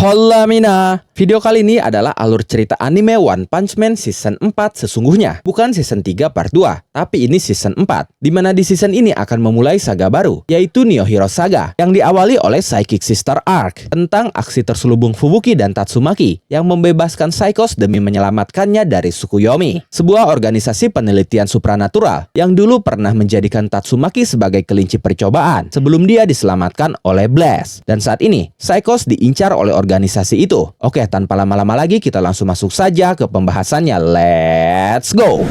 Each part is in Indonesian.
Hola Mina. Video kali ini adalah alur cerita anime One Punch Man Season 4 sesungguhnya. Bukan Season 3 Part 2, tapi ini Season 4. Dimana di season ini akan memulai saga baru, yaitu Neo Hero Saga, yang diawali oleh Psychic Sister Arc, tentang aksi terselubung Fubuki dan Tatsumaki, yang membebaskan Psychos demi menyelamatkannya dari Tsukuyomi, sebuah organisasi penelitian supranatural, yang dulu pernah menjadikan Tatsumaki sebagai kelinci percobaan, sebelum dia diselamatkan oleh Blast. Dan saat ini, Psychos diincar oleh organisasi itu. Oke, tanpa lama-lama lagi kita langsung masuk saja ke pembahasannya. Let's go!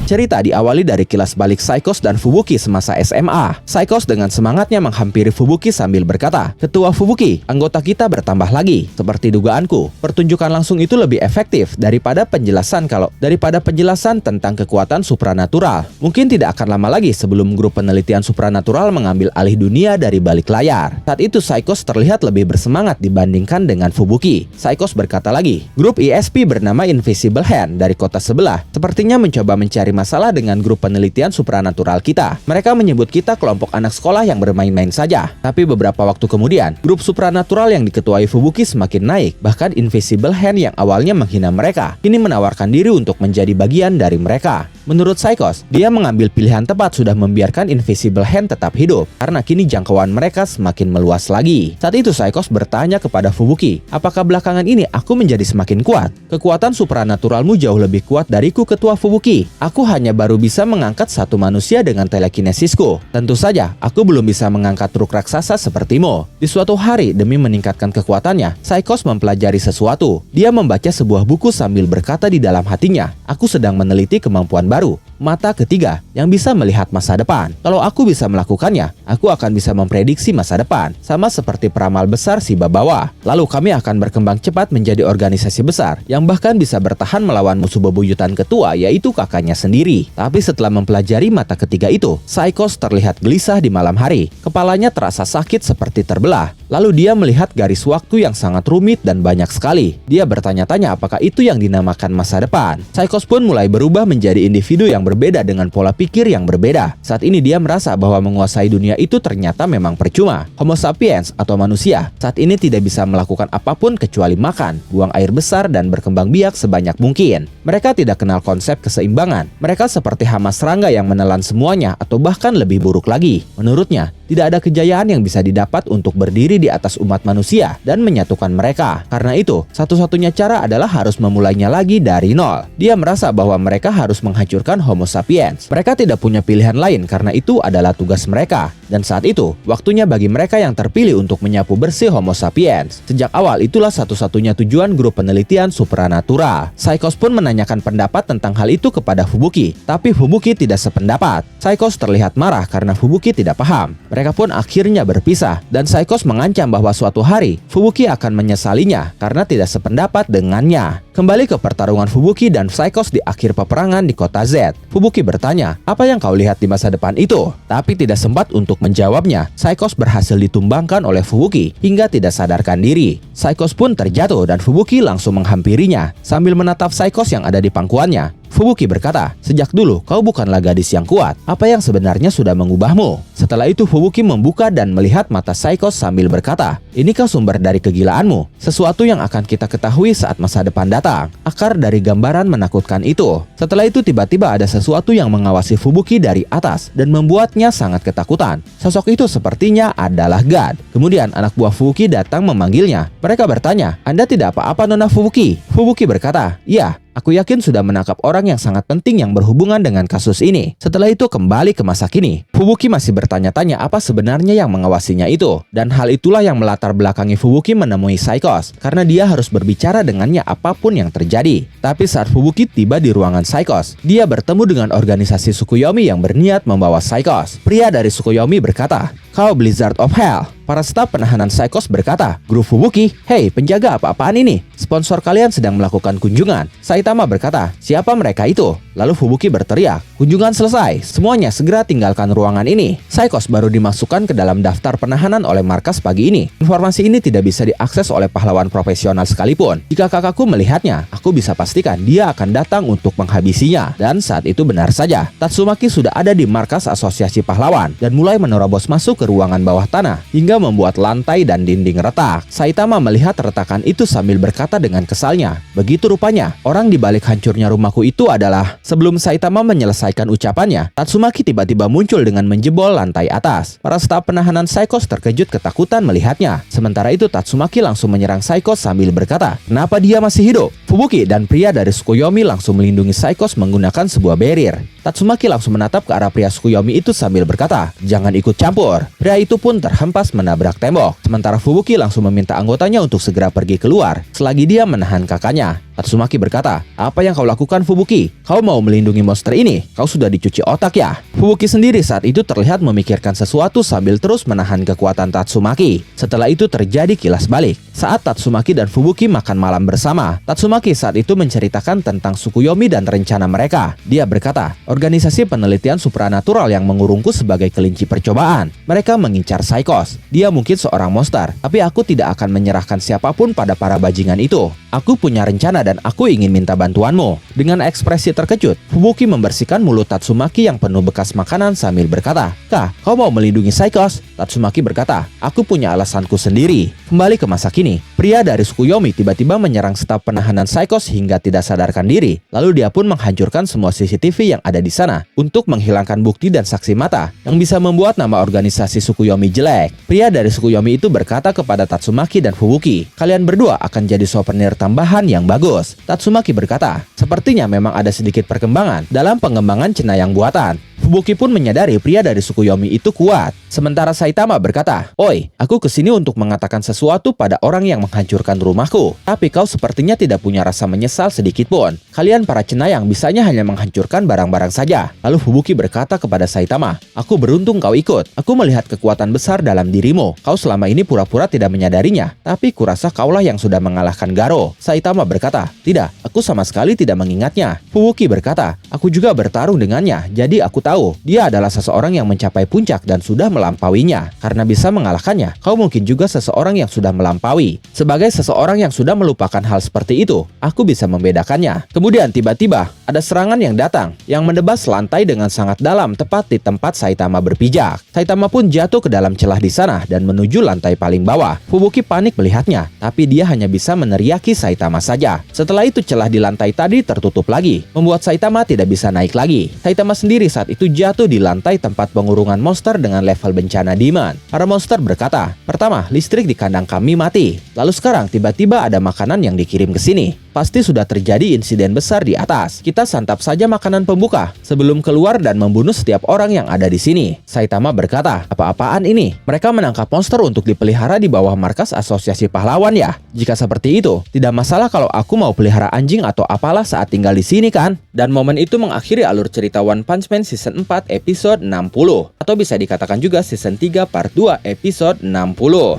Cerita diawali dari kilas balik Psychos dan Fubuki semasa SMA. Psychos dengan semangatnya menghampiri Fubuki sambil berkata, "Ketua Fubuki, anggota kita bertambah lagi. Seperti dugaanku, pertunjukan langsung itu lebih efektif daripada penjelasan tentang kekuatan supranatural. Mungkin tidak akan lama lagi sebelum grup penelitian supranatural mengambil alih dunia dari balik layar." Saat itu Psychos terlihat lebih bersemangat dibandingkan dengan Fubuki. Psychos berkata lagi, "Grup ESP bernama Invisible Hand dari kota sebelah sepertinya mencoba mencari masalah dengan grup penelitian supranatural kita. Mereka menyebut kita kelompok anak sekolah yang bermain-main saja. Tapi beberapa waktu kemudian, grup supranatural yang diketuai Fubuki semakin naik. Bahkan Invisible Hand yang awalnya menghina mereka, kini menawarkan diri untuk menjadi bagian dari mereka." Menurut Psychos, dia mengambil pilihan tepat sudah membiarkan Invisible Hand tetap hidup, karena kini jangkauan mereka semakin meluas lagi. Saat itu Psychos bertanya kepada Fubuki, "Apakah belakangan ini aku menjadi semakin kuat? Kekuatan supranaturalmu jauh lebih kuat dariku, Ketua Fubuki. Aku hanya baru bisa mengangkat satu manusia dengan telekinesisku. Tentu saja, aku belum bisa mengangkat truk raksasa sepertimu." Di suatu hari, demi meningkatkan kekuatannya, Psychos mempelajari sesuatu. Dia membaca sebuah buku sambil berkata di dalam hatinya, "Aku sedang meneliti kemampuan baru, mata ketiga, yang bisa melihat masa depan. Kalau aku bisa melakukannya, aku akan bisa memprediksi masa depan, sama seperti peramal besar si Babawa. Lalu kami akan berkembang cepat menjadi organisasi besar, yang bahkan bisa bertahan melawan musuh bebuyutan ketua, yaitu kakaknya sendiri." Tapi setelah mempelajari mata ketiga itu, Psychos terlihat gelisah di malam hari. Kepalanya terasa sakit seperti terbelah. Lalu dia melihat garis waktu yang sangat rumit dan banyak sekali. Dia bertanya-tanya apakah itu yang dinamakan masa depan. Psychos pun mulai berubah menjadi individu yang berbeda dengan pola pikir yang berbeda. Saat ini dia merasa bahwa menguasai dunia itu ternyata memang percuma. Homo sapiens atau manusia saat ini tidak bisa melakukan apapun kecuali makan, buang air besar, dan berkembang biak sebanyak mungkin. Mereka tidak kenal konsep keseimbangan. Mereka seperti hama serangga yang menelan semuanya, atau bahkan lebih buruk lagi. Menurutnya, tidak ada kejayaan yang bisa didapat untuk berdiri di atas umat manusia dan menyatukan mereka. Karena itu, satu-satunya cara adalah harus memulainya lagi dari nol. Dia merasa bahwa mereka harus menghancurkan Homo sapiens. Mereka tidak punya pilihan lain karena itu adalah tugas mereka. Dan saat itu, waktunya bagi mereka yang terpilih untuk menyapu bersih Homo sapiens. Sejak awal, itulah satu-satunya tujuan grup penelitian supranatural. Psychos pun menanyakan pendapat tentang hal itu kepada Fubuki, tapi Fubuki tidak sependapat. Psychos terlihat marah karena Fubuki tidak paham. Mereka pun akhirnya berpisah, dan Psychos mengancam bahwa suatu hari Fubuki akan menyesalinya karena tidak sependapat dengannya. Kembali ke pertarungan Fubuki dan Psychos di akhir peperangan di kota Z. Fubuki bertanya, "Apa yang kau lihat di masa depan itu?" Tapi tidak sempat untuk menjawabnya. Psychos berhasil ditumbangkan oleh Fubuki hingga tidak sadarkan diri. Psychos pun terjatuh dan Fubuki langsung menghampirinya. Sambil menatap Psychos yang ada di pangkuannya, Fubuki berkata, "Sejak dulu kau bukanlah gadis yang kuat. Apa yang sebenarnya sudah mengubahmu?" Setelah itu Fubuki membuka dan melihat mata Psychos sambil berkata, "Inikah sumber dari kegilaanmu? Sesuatu yang akan kita ketahui saat masa depan datang. Akar dari gambaran menakutkan itu." Setelah itu tiba-tiba ada sesuatu yang mengawasi Fubuki dari atas dan membuatnya sangat ketakutan. Sosok itu sepertinya adalah God. Kemudian anak buah Fubuki datang memanggilnya. Mereka bertanya, "Anda tidak apa-apa, Nona Fubuki?" Fubuki berkata, "Iya, Aku yakin sudah menangkap orang yang sangat penting yang berhubungan dengan kasus ini. Setelah itu kembali ke masa kini. Fubuki masih bertanya-tanya apa sebenarnya yang mengawasinya itu. Dan hal itulah yang melatar belakangi Fubuki menemui Psychos. Karena dia harus berbicara dengannya apapun yang terjadi. Tapi saat Fubuki tiba di ruangan Psychos, dia bertemu dengan organisasi Tsukuyomi yang berniat membawa Psychos. Pria dari Tsukuyomi berkata, "Kau Blizzard of Hell. Para staf penahanan Psikos berkata, "Guru Fubuki, hei penjaga apa-apaan ini? Sponsor kalian sedang melakukan kunjungan." Saitama berkata, "Siapa mereka itu?" Lalu Fubuki berteriak, "Kunjungan selesai, semuanya segera tinggalkan ruangan ini." Psikos baru dimasukkan ke dalam daftar penahanan oleh markas pagi ini. Informasi ini tidak bisa diakses oleh pahlawan profesional sekalipun. Jika kakakku melihatnya, aku bisa pastikan dia akan datang untuk menghabisinya. Dan saat itu benar saja, Tatsumaki sudah ada di markas asosiasi pahlawan dan mulai menerobos masuk ke ruangan bawah tanah hingga membuat lantai dan dinding retak. Saitama melihat retakan itu sambil berkata dengan kesalnya, "Begitu rupanya, orang di balik hancurnya rumahku itu adalah..." Sebelum Saitama menyelesaikan ucapannya, Tatsumaki tiba-tiba muncul dengan menjebol lantai atas. Para staf penahanan Psikos terkejut ketakutan melihatnya. Sementara itu Tatsumaki langsung menyerang Psikos sambil berkata, "Kenapa dia masih hidup?" Fubuki dan pria dari Tsukuyomi langsung melindungi Psikos menggunakan sebuah barrier. Tatsumaki langsung menatap ke arah pria Tsukuyomi itu sambil berkata, "Jangan ikut campur." Pria itu pun terhempas menabrak tembok. Sementara Fubuki langsung meminta anggotanya untuk segera pergi keluar selagi dia menahan kakaknya. Tatsumaki berkata, "Apa yang kau lakukan, Fubuki? Kau mau melindungi monster ini? Kau sudah dicuci otak ya?" Fubuki sendiri saat itu terlihat memikirkan sesuatu sambil terus menahan kekuatan Tatsumaki. Setelah itu terjadi kilas balik. Saat Tatsumaki dan Fubuki makan malam bersama, Tatsumaki saat itu menceritakan tentang Tsukuyomi dan rencana mereka. Dia berkata, "Organisasi penelitian supranatural yang mengurungku sebagai kelinci percobaan. Mereka mengincar Psikos. Dia mungkin seorang monster, tapi aku tidak akan menyerahkan siapapun pada para bajingan itu. Aku punya rencana dan aku ingin minta bantuanmu." Dengan ekspresi terkejut, Fubuki membersihkan mulut Tatsumaki yang penuh bekas makanan sambil berkata, "Kah, kau mau melindungi Psikos?" Tatsumaki berkata, "Aku punya alasanku sendiri." Kembali ke masa kini, pria dari Tsukuyomi tiba-tiba menyerang staf penahanan Psikos hingga tidak sadarkan diri. Lalu dia pun menghancurkan semua CCTV yang ada di sana untuk menghilangkan bukti dan saksi mata yang bisa membuat nama organisasi Tsukuyomi jelek. Pria dari Tsukuyomi itu berkata kepada Tatsumaki dan Fubuki, "Kalian berdua akan jadi souvenir tambahan yang bagus." Tatsumaki berkata, "Sepertinya memang ada sedikit perkembangan dalam pengembangan cenayang buatan." Fubuki pun menyadari pria dari Tsukuyomi itu kuat. Sementara Saitama berkata, "Oi, aku kesini untuk mengatakan sesuatu pada orang yang menghancurkan rumahku. Tapi kau sepertinya tidak punya rasa menyesal sedikit pun. Kalian para cenayang bisanya hanya menghancurkan barang-barang saja." Lalu Fubuki berkata kepada Saitama, "Aku beruntung kau ikut. Aku melihat kekuatan besar dalam dirimu. Kau selama ini pura-pura tidak menyadarinya. Tapi kurasa kaulah yang sudah mengalahkan Garo." Saitama berkata, "Tidak, aku sama sekali tidak mengingatnya." Fubuki berkata, "Aku juga bertarung dengannya, jadi aku tahu dia adalah seseorang yang mencapai puncak dan sudah melampauinya. Karena bisa mengalahkannya, kau mungkin juga seseorang yang sudah melampaui. Sebagai seseorang yang sudah melupakan hal seperti itu, aku bisa membedakannya." Kemudian tiba-tiba ada serangan yang datang yang menebas lantai dengan sangat dalam tepat di tempat Saitama berpijak. Saitama pun jatuh ke dalam celah di sana dan menuju lantai paling bawah. Fubuki panik melihatnya, tapi dia hanya bisa meneriaki Saitama saja. Setelah itu celah di lantai tadi tertutup lagi, membuat Saitama tidak bisa naik lagi. Saitama sendiri saat itu jatuh di lantai tempat pengurungan monster dengan level bencana Demon. Para monster berkata, "Pertama, listrik di kandang kami mati. Lalu sekarang tiba-tiba ada makanan yang dikirim ke sini. Pasti sudah terjadi insiden besar di atas. Kita santap saja makanan pembuka sebelum keluar dan membunuh setiap orang yang ada di sini." Saitama berkata, "Apa-apaan ini? Mereka menangkap monster untuk dipelihara di bawah markas asosiasi pahlawan ya? Jika seperti itu, tidak masalah kalau aku mau pelihara anjing atau apalah saat tinggal di sini kan?" Dan momen itu mengakhiri alur cerita One Punch Man Season 4 episode 60. Atau bisa dikatakan juga Season 3 Part 2 episode 60.